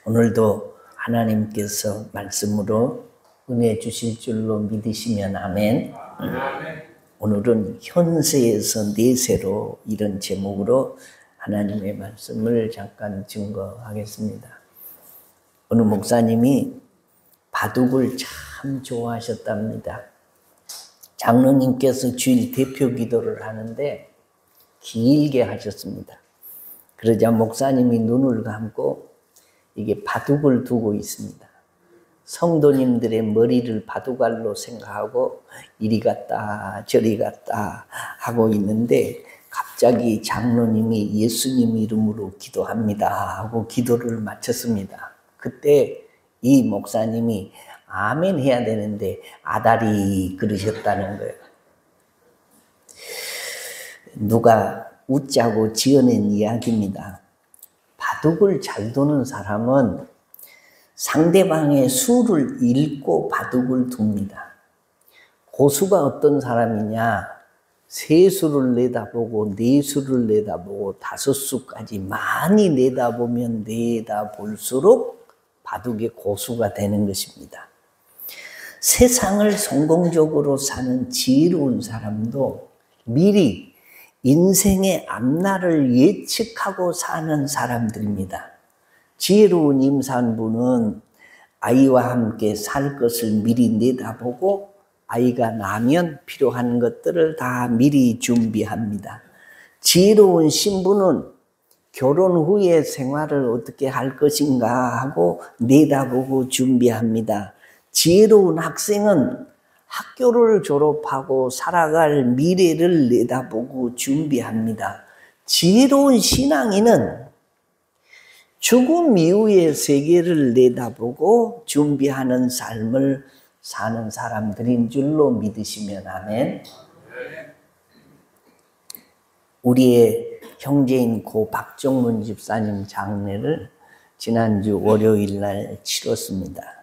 오늘도 하나님께서 말씀으로 은혜 주실 줄로 믿으시면 아멘. 오늘은 현세에서 내세로 이런 제목으로 하나님의 말씀을 잠깐 증거하겠습니다. 어느 목사님이 바둑을 참 좋아하셨답니다. 장로님께서 주일 대표 기도를 하는데 길게 하셨습니다. 그러자 목사님이 눈을 감고 이게 바둑을 두고 있습니다. 성도님들의 머리를 바둑알로 생각하고 이리 갔다 저리 갔다 하고 있는데 갑자기 장로님이 예수님 이름으로 기도합니다 하고 기도를 마쳤습니다. 그때 이 목사님이 아멘 해야 되는데 아다리 그러셨다는 거예요. 누가 웃자고 지어낸 이야기입니다. 바둑을 잘 두는 사람은 상대방의 수를 읽고 바둑을 둡니다. 고수가 어떤 사람이냐? 세 수를 내다보고 네 수를 내다보고 다섯 수까지 많이 내다보면 내다볼수록 바둑의 고수가 되는 것입니다. 세상을 성공적으로 사는 지혜로운 사람도 미리 인생의 앞날을 예측하고 사는 사람들입니다. 지혜로운 임산부는 아이와 함께 살 것을 미리 내다보고 아이가 나면 필요한 것들을 다 미리 준비합니다. 지혜로운 신부는 결혼 후에 생활을 어떻게 할 것인가 하고 내다보고 준비합니다. 지혜로운 학생은 학교를 졸업하고 살아갈 미래를 내다보고 준비합니다. 지혜로운 신앙인은 죽음 이후의 세계를 내다보고 준비하는 삶을 사는 사람들인 줄로 믿으시면 아멘. 우리의 형제인 고 박정문 집사님 장례를 지난주 월요일 날 치렀습니다.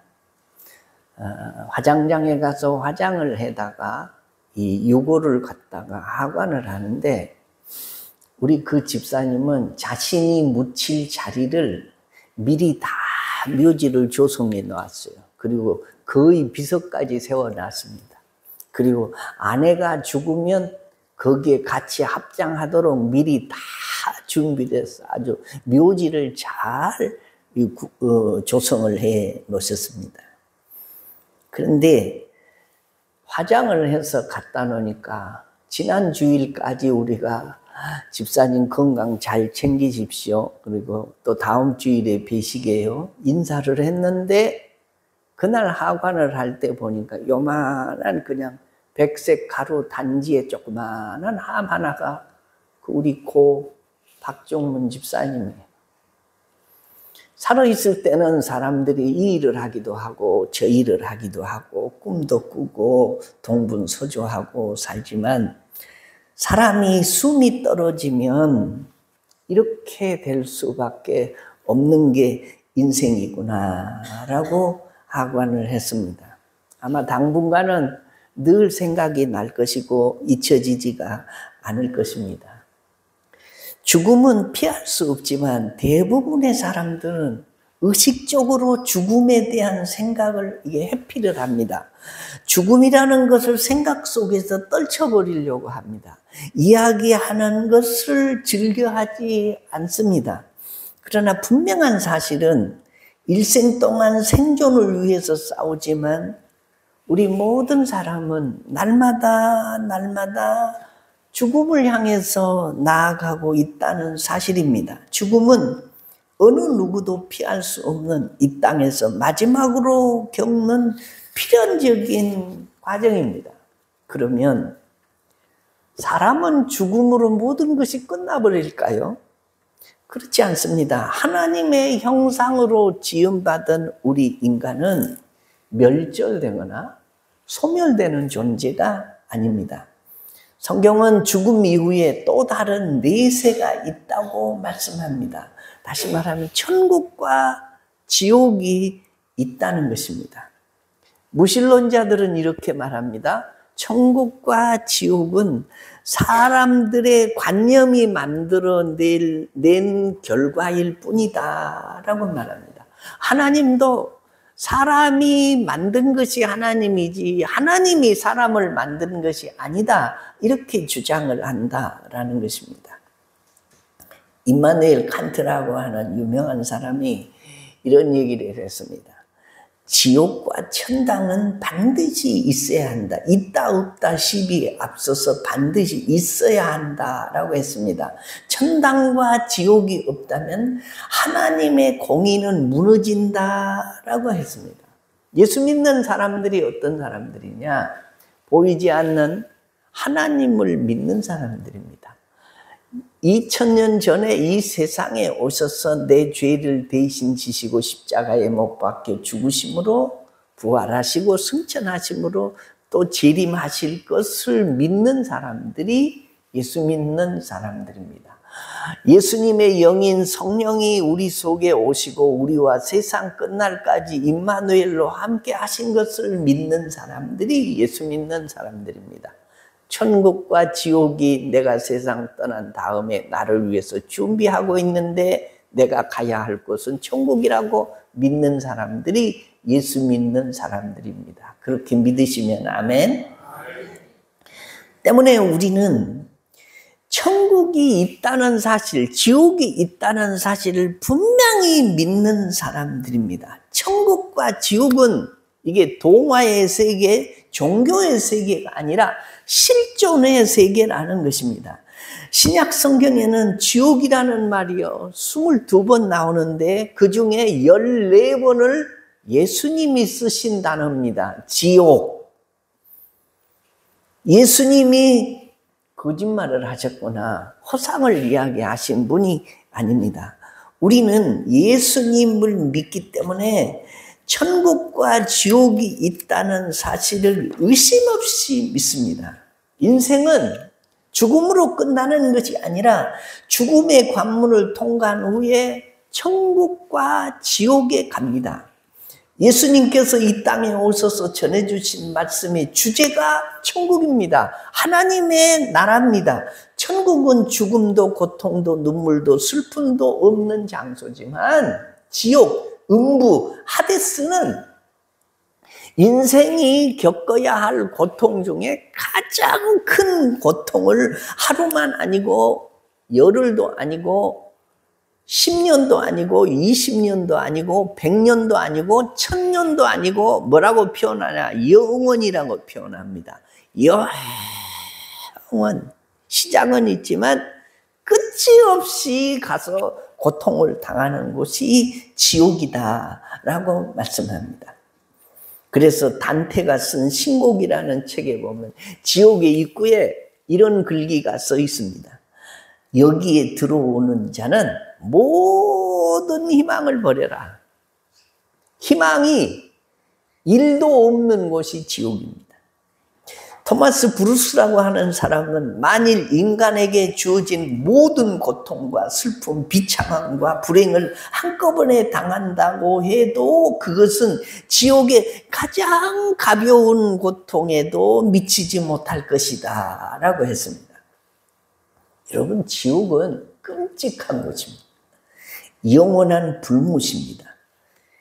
화장장에 가서 화장을 해다가 이 유골을 갖다가 하관을 하는데 우리 그 집사님은 자신이 묻힐 자리를 미리 다 묘지를 조성해 놓았어요. 그리고 거의 비석까지 세워놨습니다. 그리고 아내가 죽으면 거기에 같이 합장하도록 미리 다 준비돼서 아주 묘지를 잘 조성을 해 놓으셨습니다. 그런데 화장을 해서 갖다 놓으니까 지난 주일까지 우리가 집사님 건강 잘 챙기십시오. 그리고 또 다음 주일에 뵈시게요. 인사를 했는데 그날 하관을 할 때 보니까 요만한 그냥 백색 가루 단지에 조그만한 함 하나가 우리 고 박종문 집사님이에요. 살아있을 때는 사람들이 이 일을 하기도 하고 저 일을 하기도 하고 꿈도 꾸고 동분서주하고 살지만 사람이 숨이 떨어지면 이렇게 될 수밖에 없는 게 인생이구나라고 하관을 했습니다. 아마 당분간은 늘 생각이 날 것이고 잊혀지지가 않을 것입니다. 죽음은 피할 수 없지만 대부분의 사람들은 의식적으로 죽음에 대한 생각을 회피를 합니다. 죽음이라는 것을 생각 속에서 떨쳐버리려고 합니다. 이야기하는 것을 즐겨하지 않습니다. 그러나 분명한 사실은 일생 동안 생존을 위해서 싸우지만 우리 모든 사람은 날마다 죽음을 향해서 나아가고 있다는 사실입니다. 죽음은 어느 누구도 피할 수 없는 이 땅에서 마지막으로 겪는 필연적인 과정입니다. 그러면 사람은 죽음으로 모든 것이 끝나버릴까요? 그렇지 않습니다. 하나님의 형상으로 지음받은 우리 인간은 멸절되거나 소멸되는 존재가 아닙니다. 성경은 죽음 이후에 또 다른 내세가 있다고 말씀합니다. 다시 말하면 천국과 지옥이 있다는 것입니다. 무신론자들은 이렇게 말합니다. 천국과 지옥은 사람들의 관념이 만들어낸 결과일 뿐이다 라고 말합니다. 하나님도 사람이 만든 것이 하나님이지 하나님이 사람을 만든 것이 아니다. 이렇게 주장을 한다라는 것입니다. 임마누엘 칸트라고 하는 유명한 사람이 이런 얘기를 했습니다. 지옥과 천당은 반드시 있어야 한다. 있다 없다 시비에 앞서서 반드시 있어야 한다라고 했습니다. 천당과 지옥이 없다면 하나님의 공의는 무너진다라고 했습니다. 예수 믿는 사람들이 어떤 사람들이냐? 보이지 않는 하나님을 믿는 사람들입니다. 2000년 전에 이 세상에 오셔서 내 죄를 대신 지시고 십자가에 못 박혀 죽으심으로 부활하시고 승천하심으로 또 재림하실 것을 믿는 사람들이 예수 믿는 사람들입니다. 예수님의 영인 성령이 우리 속에 오시고 우리와 세상 끝날까지 임마누엘로 함께 하신 것을 믿는 사람들이 예수 믿는 사람들입니다. 천국과 지옥이 내가 세상 떠난 다음에 나를 위해서 준비하고 있는데 내가 가야 할 곳은 천국이라고 믿는 사람들이 예수 믿는 사람들입니다. 그렇게 믿으시면 아멘. 때문에 우리는 천국이 있다는 사실, 지옥이 있다는 사실을 분명히 믿는 사람들입니다. 천국과 지옥은 이게 동화의 세계, 종교의 세계가 아니라 실존의 세계라는 것입니다. 신약 성경에는 지옥이라는 말이요 22번 나오는데 그 중에 14번을 예수님이 쓰신 단어입니다. 지옥. 예수님이 거짓말을 하셨거나 허상을 이야기하신 분이 아닙니다. 우리는 예수님을 믿기 때문에 천국과 지옥이 있다는 사실을 의심 없이 믿습니다. 인생은 죽음으로 끝나는 것이 아니라 죽음의 관문을 통과한 후에 천국과 지옥에 갑니다. 예수님께서 이 땅에 오셔서 전해주신 말씀의 주제가 천국입니다. 하나님의 나라입니다. 천국은 죽음도 고통도 눈물도 슬픔도 없는 장소지만 지옥, 음부, 하데스는 인생이 겪어야 할 고통 중에 가장 큰 고통을 하루만 아니고 열흘도 아니고 10년도 아니고 20년도 아니고 100년도 아니고 1000년도 아니고 뭐라고 표현하냐? 영원이라고 표현합니다. 영원. 시작은 있지만 끝이 없이 가서 고통을 당하는 곳이 지옥이다라고 말씀합니다. 그래서 단테가 쓴 신곡이라는 책에 보면 지옥의 입구에 이런 글귀가 써 있습니다. 여기에 들어오는 자는 모든 희망을 버려라. 희망이 1도 없는 곳이 지옥입니다. 토마스 브루스라고 하는 사람은 만일 인간에게 주어진 모든 고통과 슬픔, 비참함과 불행을 한꺼번에 당한다고 해도 그것은 지옥의 가장 가벼운 고통에도 미치지 못할 것이다 라고 했습니다. 여러분, 지옥은 끔찍한 곳입니다. 영원한 불못입니다.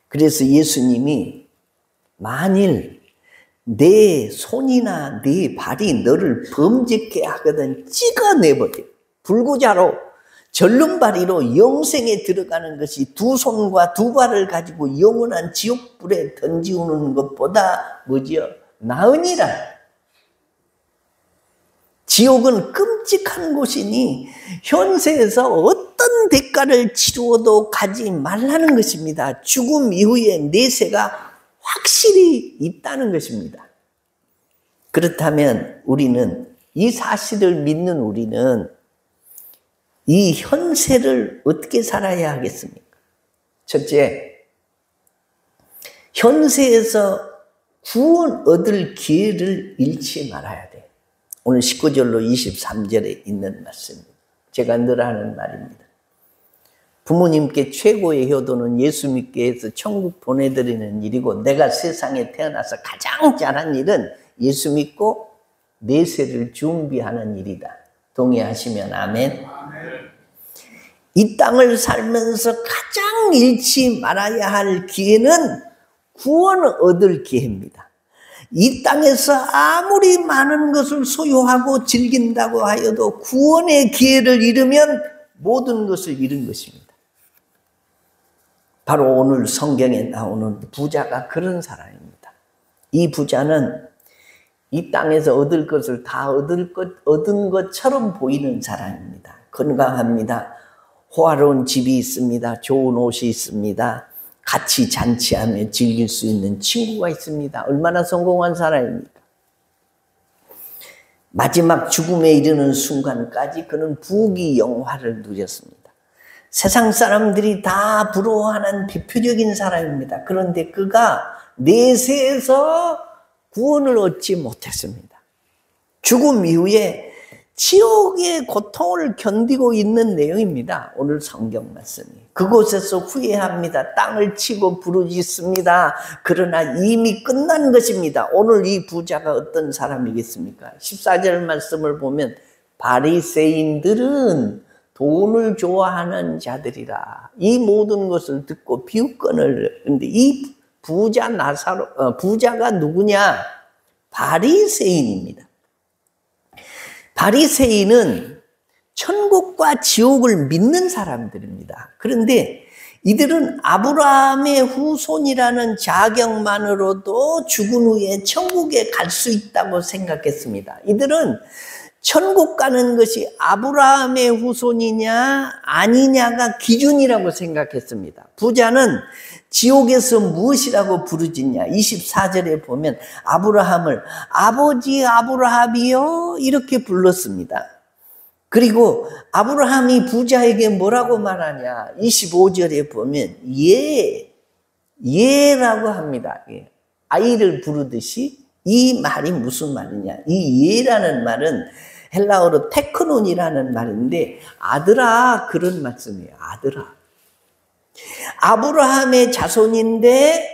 그래서 예수님이 만일 내 손이나 내 발이 너를 범죄케 하거든 찍어내버려. 불구자로 절름발이로 영생에 들어가는 것이 두 손과 두 발을 가지고 영원한 지옥불에 던지우는 것보다 뭐지요? 나으니라. 지옥은 끔찍한 곳이니 현세에서 어떤 대가를 치루어도 가지 말라는 것입니다. 죽음 이후에 내세가 확실히 있다는 것입니다. 그렇다면 우리는 이 사실을 믿는 우리는 이 현세를 어떻게 살아야 하겠습니까? 첫째, 현세에서 구원 얻을 기회를 잃지 말아야 돼요. 오늘 19절로 23절에 있는 말씀입니다. 제가 늘 하는 말입니다. 부모님께 최고의 효도는 예수 믿게 해서 천국 보내드리는 일이고 내가 세상에 태어나서 가장 잘한 일은 예수 믿고 내세를 준비하는 일이다. 동의하시면 아멘. 이 땅을 살면서 가장 잃지 말아야 할 기회는 구원을 얻을 기회입니다. 이 땅에서 아무리 많은 것을 소유하고 즐긴다고 하여도 구원의 기회를 잃으면 모든 것을 잃은 것입니다. 바로 오늘 성경에 나오는 부자가 그런 사람입니다. 이 부자는 이 땅에서 얻을 것을 다 얻은 것처럼 보이는 사람입니다. 건강합니다. 호화로운 집이 있습니다. 좋은 옷이 있습니다. 같이 잔치하며 즐길 수 있는 친구가 있습니다. 얼마나 성공한 사람입니까? 마지막 죽음에 이르는 순간까지 그는 부귀영화를 누렸습니다. 세상 사람들이 다 부러워하는 대표적인 사람입니다. 그런데 그가 내세에서 구원을 얻지 못했습니다. 죽음 이후에 지옥의 고통을 견디고 있는 내용입니다. 오늘 성경 말씀이. 그곳에서 후회합니다. 땅을 치고 부르짖습니다. 그러나 이미 끝난 것입니다. 오늘 이 부자가 어떤 사람이겠습니까? 14절 말씀을 보면 바리새인들은 돈을 좋아하는 자들이라. 이 모든 것을 듣고 비웃건을. 근데 이 부자가 누구냐? 바리새인입니다. 바리새인은 천국과 지옥을 믿는 사람들입니다. 그런데 이들은 아브라함의 후손이라는 자격만으로도 죽은 후에 천국에 갈 수 있다고 생각했습니다. 이들은 천국 가는 것이 아브라함의 후손이냐 아니냐가 기준이라고 생각했습니다. 부자는 지옥에서 무엇이라고 부르짖냐? 24절에 보면 아브라함을 아버지 아브라함이요 이렇게 불렀습니다. 그리고 아브라함이 부자에게 뭐라고 말하냐? 25절에 보면 예라고 합니다. 아이를 부르듯이. 이 말이 무슨 말이냐? 이 예라는 말은 헬라어로 테크논이라는 말인데 아들아 그런 말씀이에요. 아들아. 아브라함의 자손인데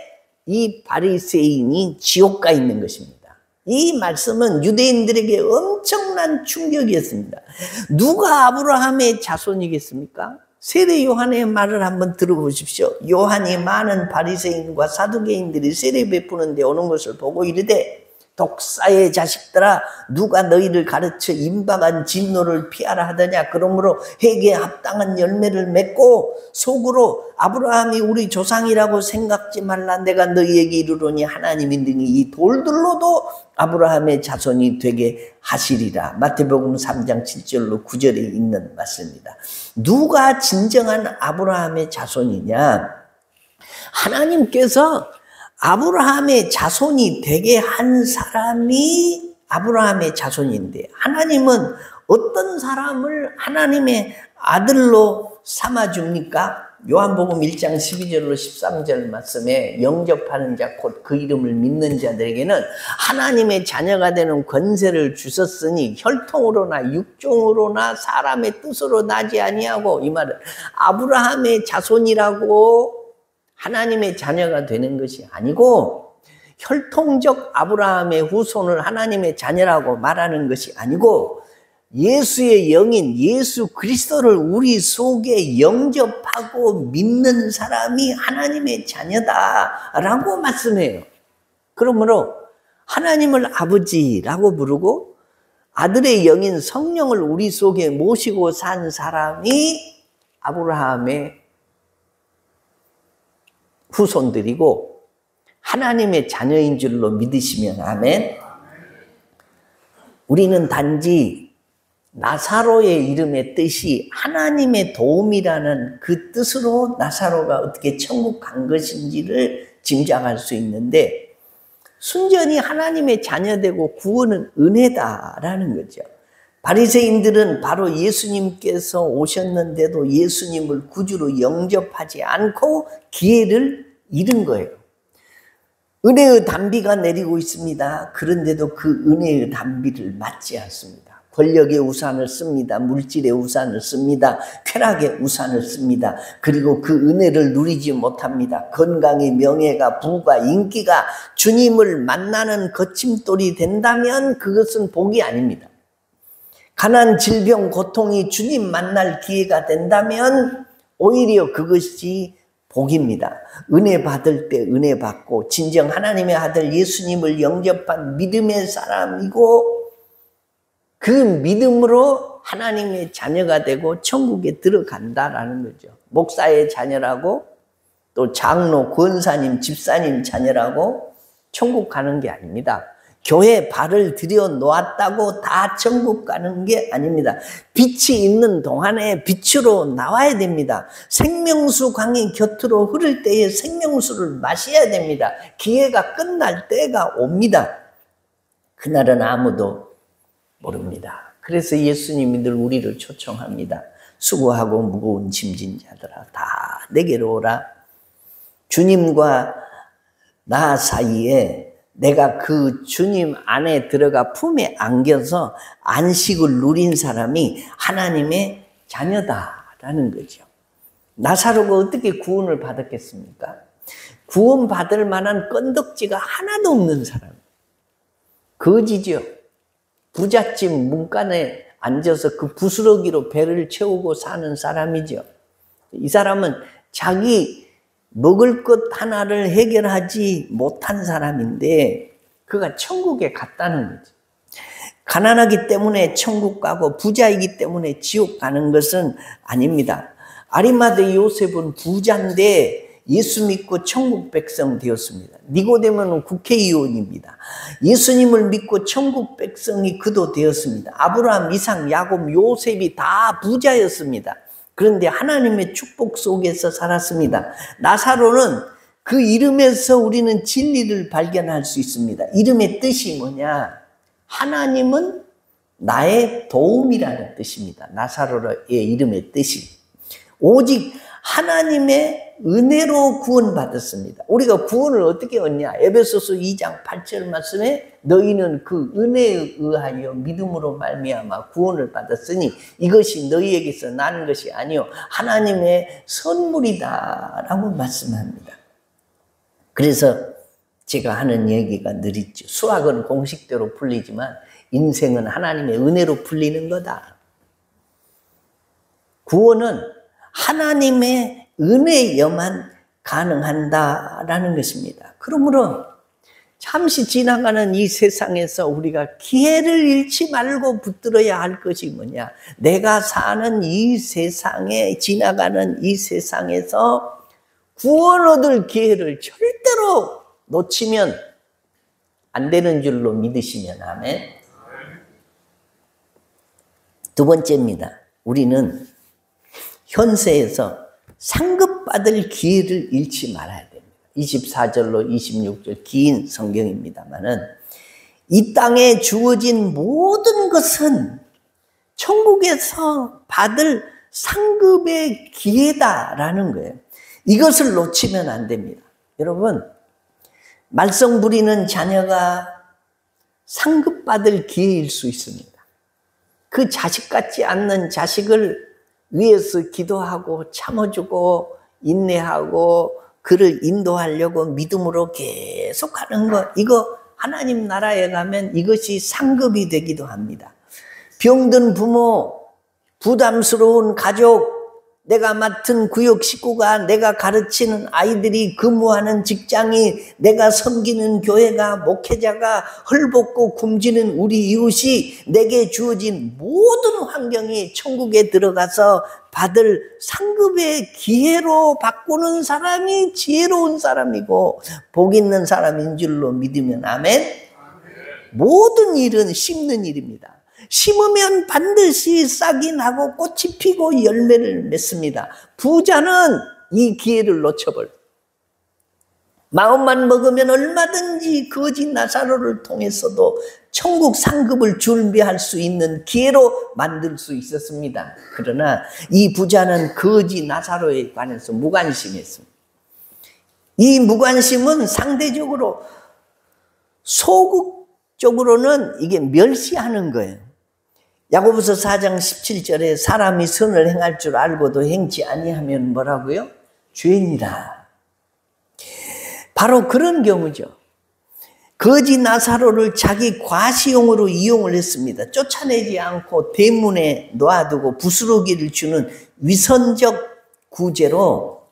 이 바리새인이 지옥 가 있는 것입니다. 이 말씀은 유대인들에게 엄청난 충격이었습니다. 누가 아브라함의 자손이겠습니까? 세례 요한의 말을 한번 들어보십시오. 요한이 많은 바리새인과 사두개인들이 세례 베푸는데 오는 것을 보고 이르되 독사의 자식들아 누가 너희를 가르쳐 임박한 진노를 피하라 하더냐. 그러므로 회개에 합당한 열매를 맺고 속으로 아브라함이 우리 조상이라고 생각지 말라. 내가 너희에게 이르노니 하나님이 능히 이 돌들로도 아브라함의 자손이 되게 하시리라. 마태복음 3장 7절로 9절에 있는 말씀입니다. 누가 진정한 아브라함의 자손이냐? 하나님께서 아브라함의 자손이 되게 한 사람이 아브라함의 자손인데 하나님은 어떤 사람을 하나님의 아들로 삼아줍니까? 요한복음 1장 12절로 13절 말씀에 영접하는 자 곧 그 이름을 믿는 자들에게는 하나님의 자녀가 되는 권세를 주셨으니 혈통으로나 육종으로나 사람의 뜻으로 나지 아니하고, 이 말은 아브라함의 자손이라고 하나님의 자녀가 되는 것이 아니고 혈통적 아브라함의 후손을 하나님의 자녀라고 말하는 것이 아니고 예수의 영인 예수 그리스도를 우리 속에 영접하고 믿는 사람이 하나님의 자녀다라고 말씀해요. 그러므로 하나님을 아버지라고 부르고 아들의 영인 성령을 우리 속에 모시고 산 사람이 아브라함의 후손들이고 하나님의 자녀인 줄로 믿으시면 아멘. 우리는 단지 나사로의 이름의 뜻이 하나님의 도움이라는 그 뜻으로 나사로가 어떻게 천국 간 것인지를 짐작할 수 있는데, 순전히 하나님의 자녀되고 구원은 은혜다라는 거죠. 바리새인들은 바로 예수님께서 오셨는데도 예수님을 구주로 영접하지 않고 기회를 잃은 거예요. 은혜의 단비가 내리고 있습니다. 그런데도 그 은혜의 단비를 맞지 않습니다. 권력의 우산을 씁니다. 물질의 우산을 씁니다. 쾌락의 우산을 씁니다. 그리고 그 은혜를 누리지 못합니다. 건강의 명예가, 부가, 인기가 주님을 만나는 거침돌이 된다면 그것은 복이 아닙니다. 가난, 질병, 고통이 주님 만날 기회가 된다면 오히려 그것이 복입니다. 은혜 받을 때 은혜 받고 진정 하나님의 아들 예수님을 영접한 믿음의 사람이고 그 믿음으로 하나님의 자녀가 되고 천국에 들어간다라는 거죠. 목사의 자녀라고 또 장로, 권사님, 집사님 자녀라고 천국 가는 게 아닙니다. 교회 발을 들여 놓았다고 다 천국 가는 게 아닙니다. 빛이 있는 동안에 빛으로 나와야 됩니다. 생명수 강이 곁으로 흐를 때에 생명수를 마셔야 됩니다. 기회가 끝날 때가 옵니다. 그날은 아무도 모릅니다. 그래서 예수님이 늘 우리를 초청합니다. 수고하고 무거운 짐진 자들아 다 내게로 오라. 주님과 나 사이에 내가 그 주님 안에 들어가 품에 안겨서 안식을 누린 사람이 하나님의 자녀다라는 거죠. 나사로가 어떻게 구원을 받았겠습니까? 구원받을 만한 건덕지가 하나도 없는 사람. 거지죠. 부잣집 문간에 앉아서 그 부스러기로 배를 채우고 사는 사람이죠. 이 사람은 자기 먹을 것 하나를 해결하지 못한 사람인데 그가 천국에 갔다는 거죠. 가난하기 때문에 천국 가고 부자이기 때문에 지옥 가는 것은 아닙니다. 아리마대 요셉은 부자인데 예수 믿고 천국 백성 되었습니다. 니고데모는 국회의원입니다. 예수님을 믿고 천국 백성이 그도 되었습니다. 아브라함, 이삭, 야곱, 요셉이 다 부자였습니다. 그런데 하나님의 축복 속에서 살았습니다. 나사로는 그 이름에서 우리는 진리를 발견할 수 있습니다. 이름의 뜻이 뭐냐? 하나님은 나의 도움이라는 뜻입니다. 나사로의 이름의 뜻이. 오직 하나님의 은혜로 구원받았습니다. 우리가 구원을 어떻게 얻냐? 에베소서 2장 8절 말씀에 너희는 그 은혜에 의하여 믿음으로 말미암아 구원을 받았으니 이것이 너희에게서 나는 것이 아니요 하나님의 선물이다라고 말씀합니다. 그래서 제가 하는 얘기가 늘 있죠. 수학은 공식대로 풀리지만 인생은 하나님의 은혜로 풀리는 거다. 구원은 하나님의 은혜여만 가능한다라는 것입니다. 그러므로 잠시 지나가는 이 세상에서 우리가 기회를 잃지 말고 붙들어야 할 것이 뭐냐? 내가 사는 이 세상에 지나가는 이 세상에서 구원 얻을 기회를 절대로 놓치면 안 되는 줄로 믿으시면 아멘. 두 번째입니다. 우리는 현세에서 상급받을 기회를 잃지 말아야 됩니다. 24절로 26절 긴 성경입니다만은 이 땅에 주어진 모든 것은 천국에서 받을 상급의 기회다라는 거예요. 이것을 놓치면 안 됩니다. 여러분, 말썽 부리는 자녀가 상급받을 기회일 수 있습니다. 그 자식 같지 않는 자식을 위해서 기도하고 참아주고 인내하고 그를 인도하려고 믿음으로 계속하는 것, 이거 하나님 나라에 가면 이것이 상급이 되기도 합니다. 병든 부모, 부담스러운 가족, 내가 맡은 구역 식구가, 내가 가르치는 아이들이, 근무하는 직장이, 내가 섬기는 교회가, 목회자가, 헐벗고 굶주리는 우리 이웃이, 내게 주어진 모든 환경이 천국에 들어가서 받을 상급의 기회로 바꾸는 사람이 지혜로운 사람이고 복 있는 사람인 줄로 믿으면 아멘. 모든 일은 심는 일입니다. 심으면 반드시 싹이 나고 꽃이 피고 열매를 맺습니다. 부자는 이 기회를 놓쳐버려요. 마음만 먹으면 얼마든지 거지 나사로를 통해서도 천국 상급을 준비할 수 있는 기회로 만들 수 있었습니다. 그러나 이 부자는 거지 나사로에 관해서 무관심했습니다. 이 무관심은 상대적으로 소극적으로는 이게 멸시하는 거예요. 야고보서 4장 17절에 사람이 선을 행할 줄 알고도 행치 아니하면 뭐라고요? 죄니라. 바로 그런 경우죠. 거지 나사로를 자기 과시용으로 이용을 했습니다. 쫓아내지 않고 대문에 놓아두고 부스러기를 주는 위선적 구제로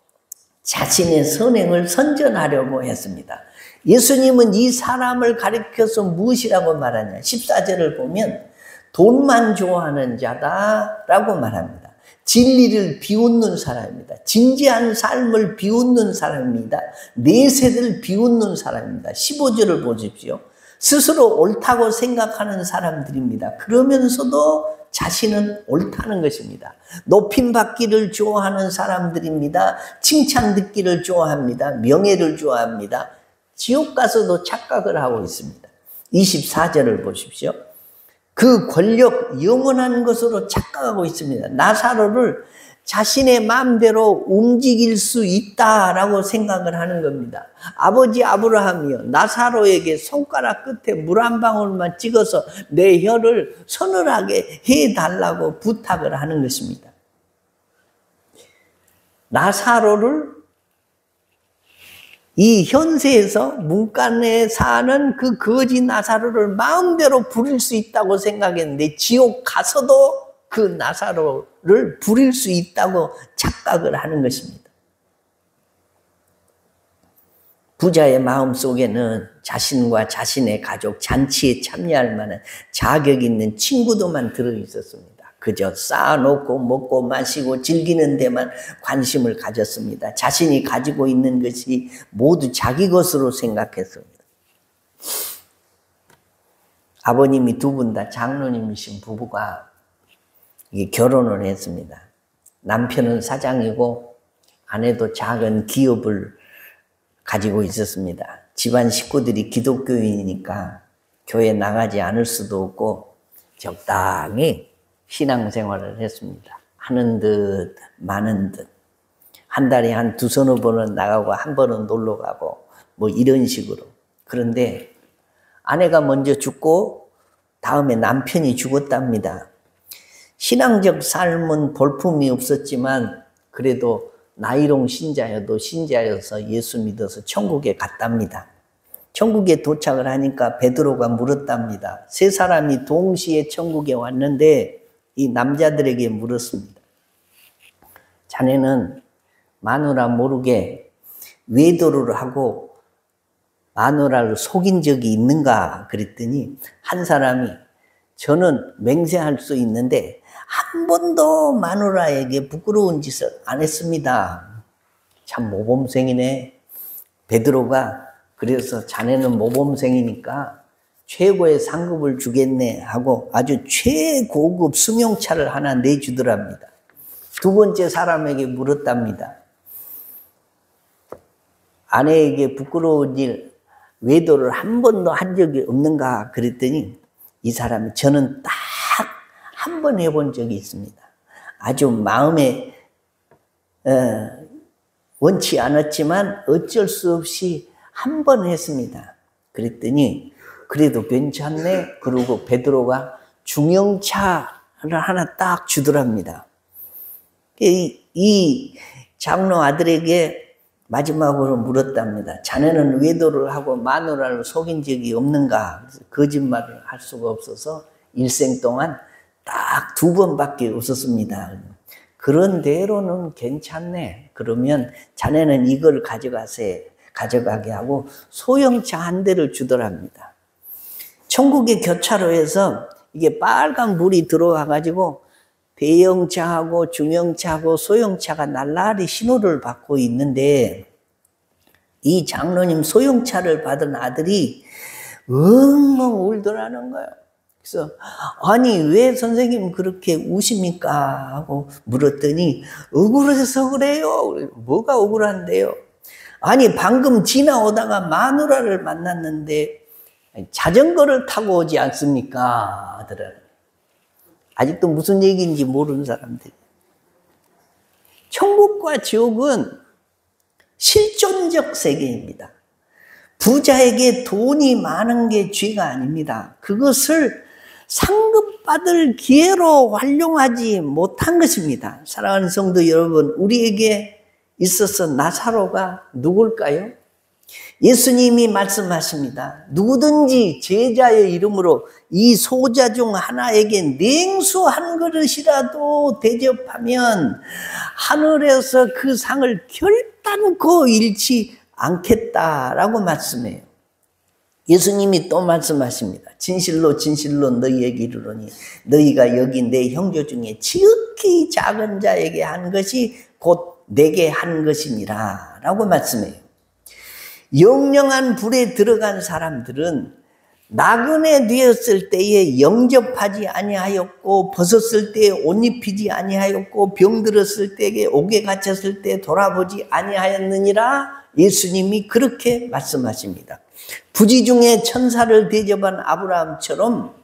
자신의 선행을 선전하려고 했습니다. 예수님은 이 사람을 가리켜서 무엇이라고 말하냐? 14절을 보면 돈만 좋아하는 자다라고 말합니다. 진리를 비웃는 사람입니다. 진지한 삶을 비웃는 사람입니다. 내세를 비웃는 사람입니다. 15절을 보십시오. 스스로 옳다고 생각하는 사람들입니다. 그러면서도 자신은 옳다는 것입니다. 높임받기를 좋아하는 사람들입니다. 칭찬 듣기를 좋아합니다. 명예를 좋아합니다. 지옥 가서도 착각을 하고 있습니다. 24절을 보십시오. 그 권력 영원한 것으로 착각하고 있습니다. 나사로를 자신의 마음대로 움직일 수 있다라고 생각을 하는 겁니다. 아버지 아브라함이요, 나사로에게 손가락 끝에 물 한 방울만 찍어서 내 혀를 서늘하게 해달라고 부탁을 하는 것입니다. 나사로를 이 현세에서 문간에 사는 그 거지 나사로를 마음대로 부릴 수 있다고 생각했는데 지옥 가서도 그 나사로를 부릴 수 있다고 착각을 하는 것입니다. 부자의 마음속에는 자신과 자신의 가족 잔치에 참여할 만한 자격 있는 친구도만 들어있었습니다. 그저 쌓아놓고 먹고 마시고 즐기는 데만 관심을 가졌습니다. 자신이 가지고 있는 것이 모두 자기 것으로 생각했습니다. 아버님이 두 분 다 장로님이신 부부가 결혼을 했습니다. 남편은 사장이고 아내도 작은 기업을 가지고 있었습니다. 집안 식구들이 기독교인이니까 교회 나가지 않을 수도 없고 적당히 신앙생활을 했습니다. 하는 듯 마는 듯. 한 달에 한 두서너 번은 나가고 한 번은 놀러 가고 뭐 이런 식으로. 그런데 아내가 먼저 죽고 다음에 남편이 죽었답니다. 신앙적 삶은 볼품이 없었지만 그래도 나이롱 신자여도 신자여서 예수 믿어서 천국에 갔답니다. 천국에 도착을 하니까 베드로가 물었답니다. 세 사람이 동시에 천국에 왔는데 이 남자들에게 물었습니다. 자네는 마누라 모르게 외도를 하고 마누라를 속인 적이 있는가? 그랬더니 한 사람이 저는 맹세할 수 있는데 한 번도 마누라에게 부끄러운 짓을 안 했습니다. 참 모범생이네. 베드로가 그래서 자네는 모범생이니까 최고의 상급을 주겠네 하고 아주 최고급 승용차를 하나 내주더랍니다. 두 번째 사람에게 물었답니다. 아내에게 부끄러운 일, 외도를 한 번도 한 적이 없는가? 그랬더니 이 사람이 저는 딱 한 번 해본 적이 있습니다. 아주 마음에 원치 않았지만 어쩔 수 없이 한 번 했습니다. 그랬더니 그래도 괜찮네. 그러고 베드로가 중형차를 하나 딱 주더랍니다. 이 장로 아들에게 마지막으로 물었답니다. 자네는 외도를 하고 마누라를 속인 적이 없는가? 거짓말을 할 수가 없어서 일생 동안 딱 2번밖에 없었습니다. 그런 대로는 괜찮네. 그러면 자네는 이걸 가져가게 하고 소형차 한 대를 주더랍니다. 천국의 교차로에서 이게 빨간 물이 들어와 가지고 대형차하고 중형차하고 소형차가 날라리 신호를 받고 있는데 이 장로님 소형차를 받은 아들이 엉엉 울더라는 거예요. 그래서 아니 왜 선생님 그렇게 우십니까? 하고 물었더니 억울해서 그래요. 뭐가 억울한데요? 아니 방금 지나오다가 마누라를 만났는데 자전거를 타고 오지 않습니까? 아들은. 아직도 무슨 얘기인지 모르는 사람들. 천국과 지옥은 실존적 세계입니다. 부자에게 돈이 많은 게 죄가 아닙니다. 그것을 상급받을 기회로 활용하지 못한 것입니다. 사랑하는 성도 여러분, 우리에게 있어서 나사로가 누굴까요? 예수님이 말씀하십니다. 누구든지 제자의 이름으로 이 소자 중 하나에게 냉수 한 그릇이라도 대접하면 하늘에서 그 상을 결단코 잃지 않겠다라고 말씀해요. 예수님이 또 말씀하십니다. 진실로 진실로 너희에게 이르노니 너희가 여기 내 형제 중에 지극히 작은 자에게 한 것이 곧 내게 한 것이니라 라고 말씀해요. 영영한 불에 들어간 사람들은 나그네 되었을 때에 영접하지 아니하였고 벗었을 때에 옷 입히지 아니하였고 병들었을 때에 옥에 갇혔을 때 돌아보지 아니하였느니라 예수님이 그렇게 말씀하십니다. 부지 중에 천사를 대접한 아브라함처럼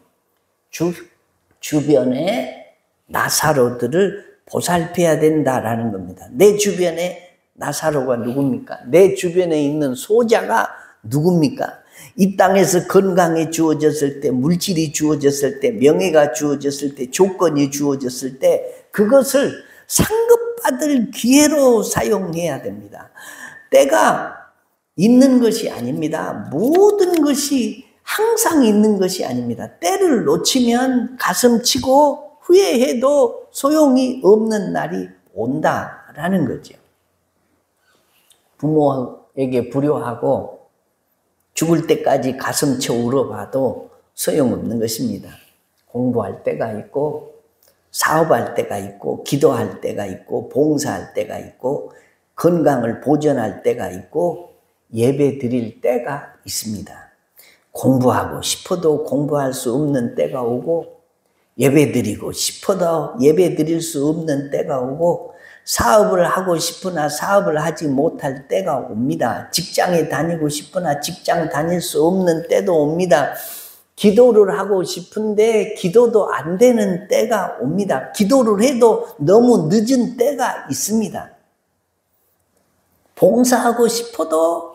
주변에 나사로들을 보살펴야 된다라는 겁니다. 내 주변에 나사로가 누굽니까? 내 주변에 있는 소자가 누굽니까? 이 땅에서 건강이 주어졌을 때, 물질이 주어졌을 때, 명예가 주어졌을 때, 조건이 주어졌을 때 그것을 상급받을 기회로 사용해야 됩니다. 때가 있는 것이 아닙니다. 모든 것이 항상 있는 것이 아닙니다. 때를 놓치면 가슴 치고 후회해도 소용이 없는 날이 온다라는 거죠. 부모에게 불효하고 죽을 때까지 가슴 쳐 울어봐도 소용없는 것입니다. 공부할 때가 있고 사업할 때가 있고 기도할 때가 있고 봉사할 때가 있고 건강을 보존할 때가 있고 예배 드릴 때가 있습니다. 공부하고 싶어도 공부할 수 없는 때가 오고 예배 드리고 싶어도 예배 드릴 수 없는 때가 오고 사업을 하고 싶으나 사업을 하지 못할 때가 옵니다. 직장에 다니고 싶으나 직장 다닐 수 없는 때도 옵니다. 기도를 하고 싶은데 기도도 안 되는 때가 옵니다. 기도를 해도 너무 늦은 때가 있습니다. 봉사하고 싶어도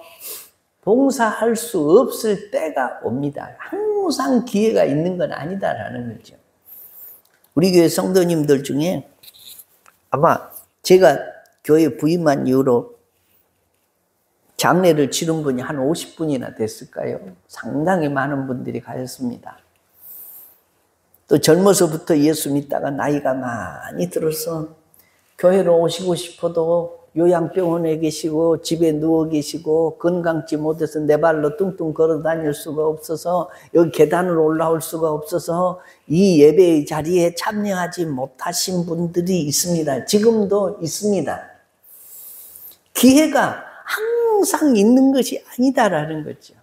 봉사할 수 없을 때가 옵니다. 항상 기회가 있는 건 아니다라는 거죠. 우리 교회 성도님들 중에 아마 제가 교회 부임한 이후로 장례를 치른 분이 한 50분이나 됐을까요? 상당히 많은 분들이 가셨습니다. 또 젊어서부터 예수 믿다가 나이가 많이 들어서 교회로 오시고 싶어도 요양병원에 계시고 집에 누워 계시고 건강치 못해서 내 발로 뚱뚱 걸어 다닐 수가 없어서 여기 계단으로 올라올 수가 없어서 이 예배의 자리에 참여하지 못하신 분들이 있습니다. 지금도 있습니다. 기회가 항상 있는 것이 아니다라는 거죠.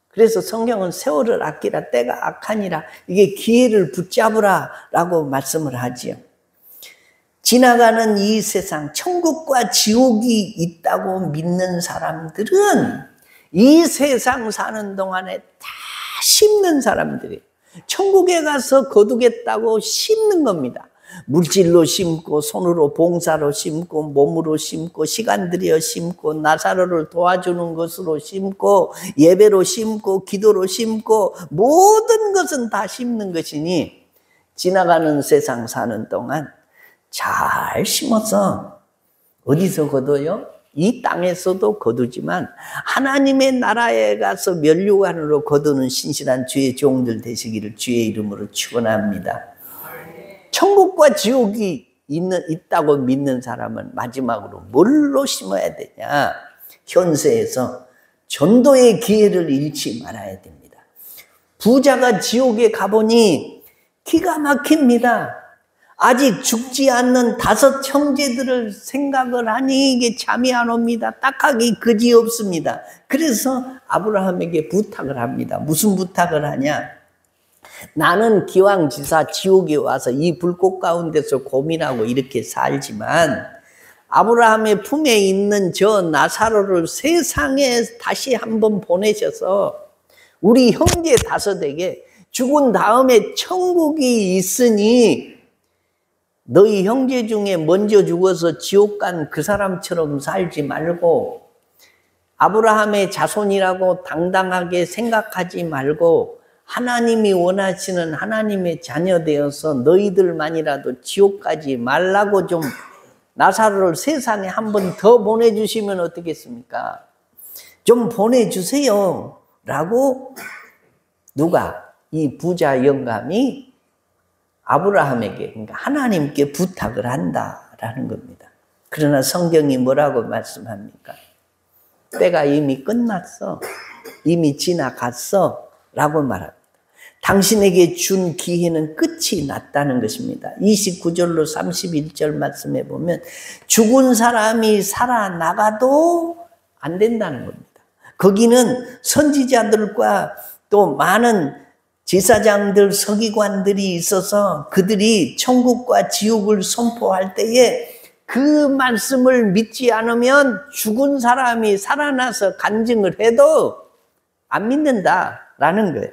그래서 성경은 세월을 아끼라 때가 악하니라 이게 기회를 붙잡으라 라고 말씀을 하지요. 지나가는 이 세상 천국과 지옥이 있다고 믿는 사람들은 이 세상 사는 동안에 다 심는 사람들이에요. 천국에 가서 거두겠다고 심는 겁니다. 물질로 심고 손으로 봉사로 심고 몸으로 심고 시간 들여 심고 나사로를 도와주는 것으로 심고 예배로 심고 기도로 심고 모든 것은 다 심는 것이니 지나가는 세상 사는 동안 잘 심어서 어디서 거둬요? 이 땅에서도 거두지만 하나님의 나라에 가서 면류관으로 거두는 신실한 주의 종들 되시기를 주의 이름으로 축원합니다. 천국과 지옥이 있다고 믿는 사람은 마지막으로 뭘로 심어야 되냐? 현세에서 전도의 기회를 잃지 말아야 됩니다. 부자가 지옥에 가보니 기가 막힙니다. 아직 죽지 않는 5 형제들을 생각을 하니 이게 잠이 안 옵니다. 딱하기 그지없습니다. 그래서 아브라함에게 부탁을 합니다. 무슨 부탁을 하냐? 나는 기왕지사 지옥에 와서 이 불꽃 가운데서 고민하고 이렇게 살지만 아브라함의 품에 있는 저 나사로를 세상에 다시 한번 보내셔서 우리 형제 5에게 죽은 다음에 천국이 있으니 너희 형제 중에 먼저 죽어서 지옥 간 그 사람처럼 살지 말고 아브라함의 자손이라고 당당하게 생각하지 말고 하나님이 원하시는 하나님의 자녀 되어서 너희들만이라도 지옥 가지 말라고 좀 나사로를 세상에 한 번 더 보내주시면 어떻겠습니까? 좀 보내주세요 라고 누가? 이 부자 영감이 아브라함에게, 그러니까 하나님께 부탁을 한다라는 겁니다. 그러나 성경이 뭐라고 말씀합니까? 때가 이미 끝났어, 이미 지나갔어 라고 말합니다. 당신에게 준 기회는 끝이 났다는 것입니다. 29절로 31절 말씀해 보면 죽은 사람이 살아나가도 안 된다는 겁니다. 거기는 선지자들과 또 많은 제사장들, 서기관들이 있어서 그들이 천국과 지옥을 선포할 때에 그 말씀을 믿지 않으면 죽은 사람이 살아나서 간증을 해도 안 믿는다라는 거예요.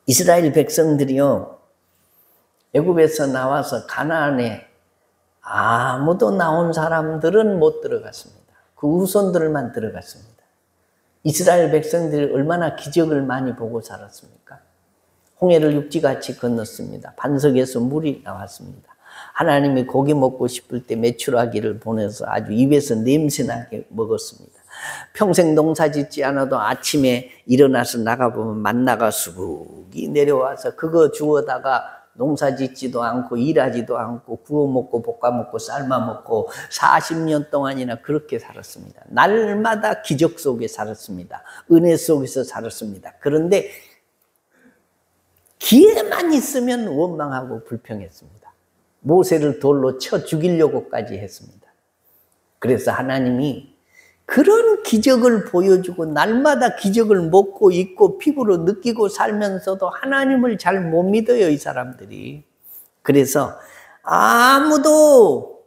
이스라엘 백성들이요, 애굽에서 나와서 가나안에 아무도 나온 사람들은 못 들어갔습니다. 그 후손들만 들어갔습니다. 이스라엘 백성들이 얼마나 기적을 많이 보고 살았습니까? 홍해를 육지같이 건넜습니다. 반석에서 물이 나왔습니다. 하나님이 고기 먹고 싶을 때 메추라기를 보내서 아주 입에서 냄새나게 먹었습니다. 평생 농사 짓지 않아도 아침에 일어나서 나가보면 만나가 수북이 내려와서 그거 주워다가 농사 짓지도 않고 일하지도 않고 구워 먹고 볶아 먹고 삶아 먹고 40년 동안이나 그렇게 살았습니다. 날마다 기적 속에 살았습니다. 은혜 속에서 살았습니다. 그런데 기회만 있으면 원망하고 불평했습니다. 모세를 돌로 쳐 죽이려고까지 했습니다. 그래서 하나님이 그런 기적을 보여주고 날마다 기적을 먹고 있고 피부로 느끼고 살면서도 하나님을 잘 못 믿어요, 이 사람들이. 그래서 아무도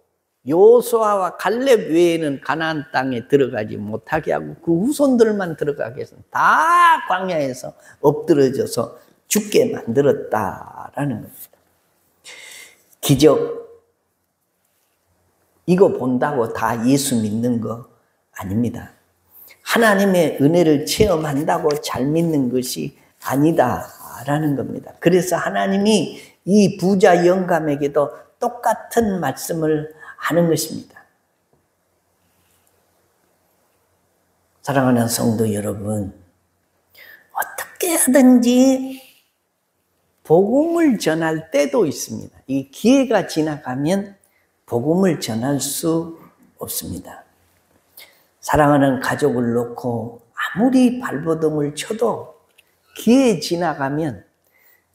여호수아와 갈렙 외에는 가나안 땅에 들어가지 못하게 하고 그 후손들만 들어가게 해서 다 광야에서 엎드러져서 죽게 만들었다라는 겁니다. 기적, 이거 본다고 다 예수 믿는 거 아닙니다. 하나님의 은혜를 체험한다고 잘 믿는 것이 아니다라는 겁니다. 그래서 하나님이 이 부자 영감에게도 똑같은 말씀을 하는 것입니다. 사랑하는 성도 여러분, 어떻게 하든지 복음을 전할 때도 있습니다. 이 기회가 지나가면 복음을 전할 수 없습니다. 사랑하는 가족을 놓고 아무리 발버둥을 쳐도 기회 지나가면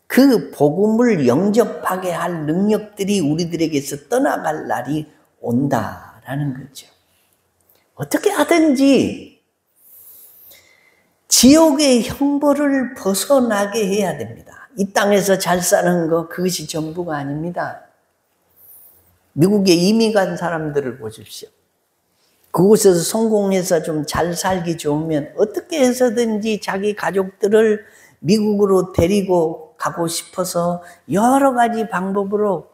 그 복음을 영접하게 할 능력들이 우리들에게서 떠나갈 날이 온다라는 거죠. 어떻게 하든지 지옥의 형벌을 벗어나게 해야 됩니다. 이 땅에서 잘 사는 거 그것이 전부가 아닙니다. 미국에 이민 간 사람들을 보십시오. 그곳에서 성공해서 좀 잘 살기 좋으면 어떻게 해서든지 자기 가족들을 미국으로 데리고 가고 싶어서 여러 가지 방법으로,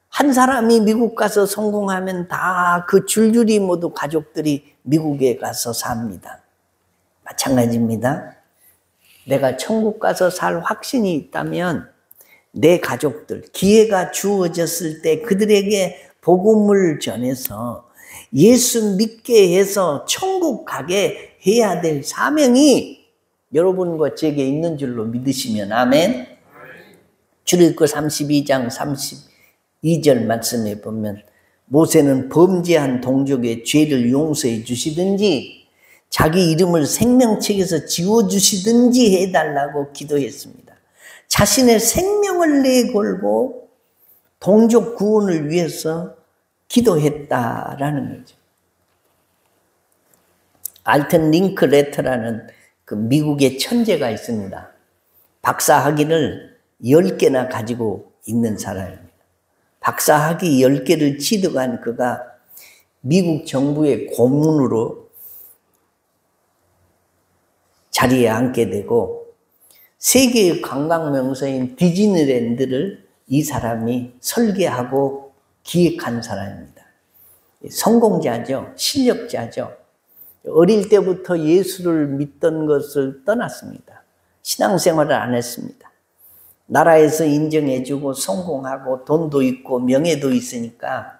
한 사람이 미국 가서 성공하면 다 그 줄줄이 모두 가족들이 미국에 가서 삽니다. 마찬가지입니다. 내가 천국 가서 살 확신이 있다면 내 가족들, 기회가 주어졌을 때 그들에게 복음을 전해서 예수 믿게 해서 천국 가게 해야 될 사명이 여러분과 제게 있는 줄로 믿으시면 아멘. 출애굽기 32장 32절 말씀에 보면 모세는 범죄한 동족의 죄를 용서해 주시든지 자기 이름을 생명책에서 지워주시든지 해달라고 기도했습니다. 자신의 생명을 내걸고 동족 구원을 위해서 기도했다라는 거죠. 알튼 링클레터라는 그 미국의 천재가 있습니다. 박사학위를 10개나 가지고 있는 사람입니다. 박사학위 10개를 취득한 그가 미국 정부의 고문으로 자리에 앉게 되고 세계의 관광 명소인 디즈니랜드를 이 사람이 설계하고 기획한 사람입니다. 성공자죠. 실력자죠. 어릴 때부터 예수를 믿던 것을 떠났습니다. 신앙생활을 안 했습니다. 나라에서 인정해주고 성공하고 돈도 있고 명예도 있으니까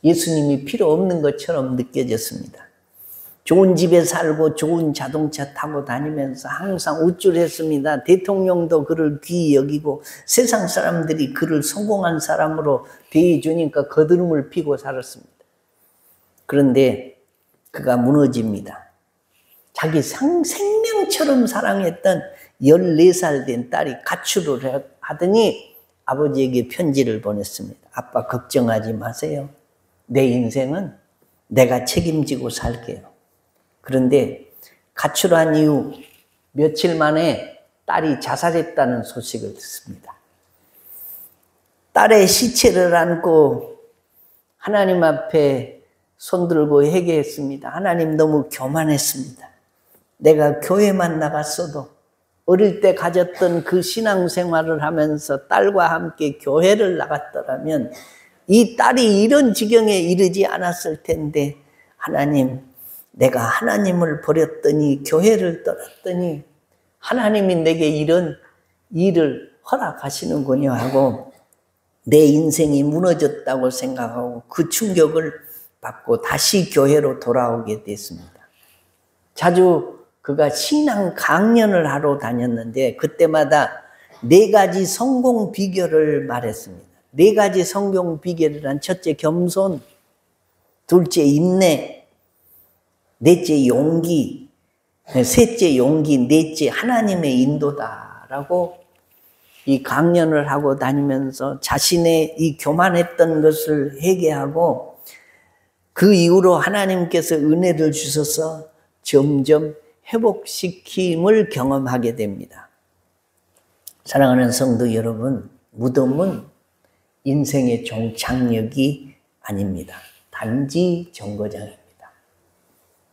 예수님이 필요 없는 것처럼 느껴졌습니다. 좋은 집에 살고 좋은 자동차 타고 다니면서 항상 우쭐했습니다. 대통령도 그를 귀히 여기고 세상 사람들이 그를 성공한 사람으로 대해주니까 거드름을 피고 살았습니다. 그런데 그가 무너집니다. 자기 생명처럼 사랑했던 14살 된 딸이 가출을 하더니 아버지에게 편지를 보냈습니다. 아빠 걱정하지 마세요. 내 인생은 내가 책임지고 살게요. 그런데 가출한 이후 며칠 만에 딸이 자살했다는 소식을 듣습니다. 딸의 시체를 안고 하나님 앞에 손들고 회개했습니다. 하나님, 너무 교만했습니다. 내가 교회만 나갔어도 어릴 때 가졌던 그 신앙생활을 하면서 딸과 함께 교회를 나갔더라면 이 딸이 이런 지경에 이르지 않았을 텐데, 하나님, 내가 하나님을 버렸더니 교회를 떠났더니 하나님이 내게 이런 일을 허락하시는군요 하고 내 인생이 무너졌다고 생각하고 그 충격을 받고 다시 교회로 돌아오게 됐습니다. 자주 그가 신앙 강연을 하러 다녔는데 그때마다 4가지 성공 비결을 말했습니다. 4가지 성공 비결이란: 첫째, 겸손; 둘째, 인내; 넷째, 용기; 셋째, 용기; 넷째, 하나님의 인도다라고 이 강연을 하고 다니면서 자신의 이 교만했던 것을 회개하고 그 이후로 하나님께서 은혜를 주셔서 점점 회복시킴을 경험하게 됩니다. 사랑하는 성도 여러분, 무덤은 인생의 종착역이 아닙니다. 단지 정거장입니다.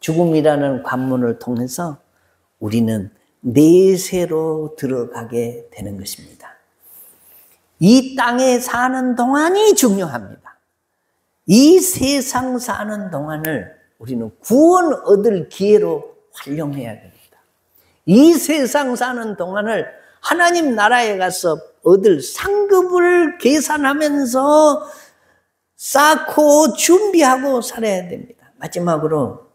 죽음이라는 관문을 통해서 우리는 내세로 들어가게 되는 것입니다. 이 땅에 사는 동안이 중요합니다. 이 세상 사는 동안을 우리는 구원 얻을 기회로 활용해야 됩니다. 이 세상 사는 동안을 하나님 나라에 가서 얻을 상급을 계산하면서 쌓고 준비하고 살아야 됩니다. 마지막으로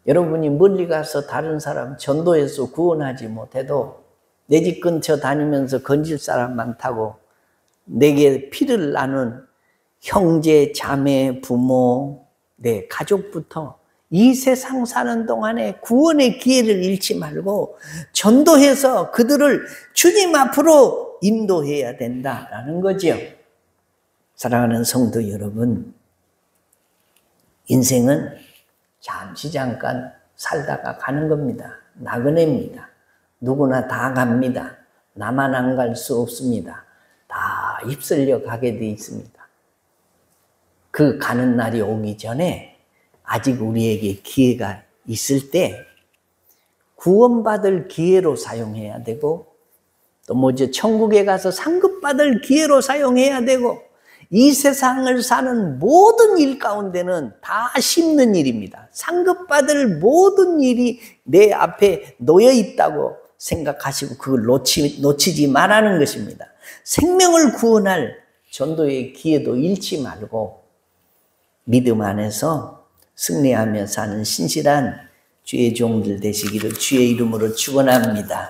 여러분이 멀리 가서 다른 사람 전도해서 구원하지 못해도 내 집 근처 다니면서 건질 사람 많다고 내게 피를 나눈 형제, 자매, 부모, 내 가족부터 이 세상 사는 동안에 구원의 기회를 잃지 말고 전도해서 그들을 주님 앞으로 인도해야 된다라는 거죠. 사랑하는 성도 여러분, 인생은 잠시 잠깐 살다가 가는 겁니다. 나그네입니다. 누구나 다 갑니다. 나만 안 갈 수 없습니다. 다 휩쓸려 가게 돼 있습니다. 그 가는 날이 오기 전에 아직 우리에게 기회가 있을 때 구원받을 기회로 사용해야 되고, 또 뭐죠? 천국에 가서 상급받을 기회로 사용해야 되고, 이 세상을 사는 모든 일 가운데는 다 심는 일입니다. 상급받을 모든 일이 내 앞에 놓여 있다고 생각하시고 그걸 놓치지 말라는 것입니다. 생명을 구원할 전도의 기회도 잃지 말고 믿음 안에서 승리하며 사는 신실한 주의 종들 되시기를 주의 이름으로 축원합니다.